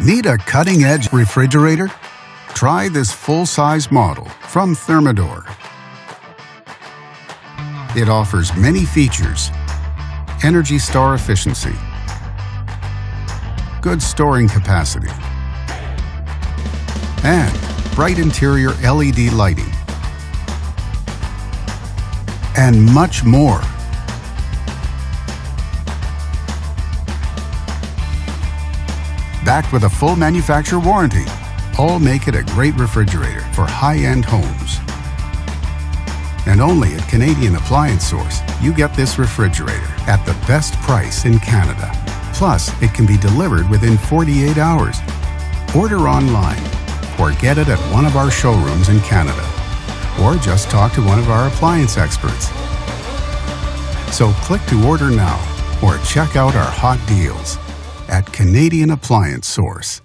Need a cutting-edge refrigerator? Try this full-size model from Thermador. It offers many features: Energy Star efficiency, good storing capacity, and bright interior LED lighting, and much more. Backed with a full manufacturer warranty, all make it a great refrigerator for high-end homes. And only at Canadian Appliance Source, you get this refrigerator at the best price in Canada. Plus, it can be delivered within 48 hours. Order online or get it at one of our showrooms in Canada. Or just talk to one of our appliance experts. So click to order now or check out our hot deals at Canadian Appliance Source.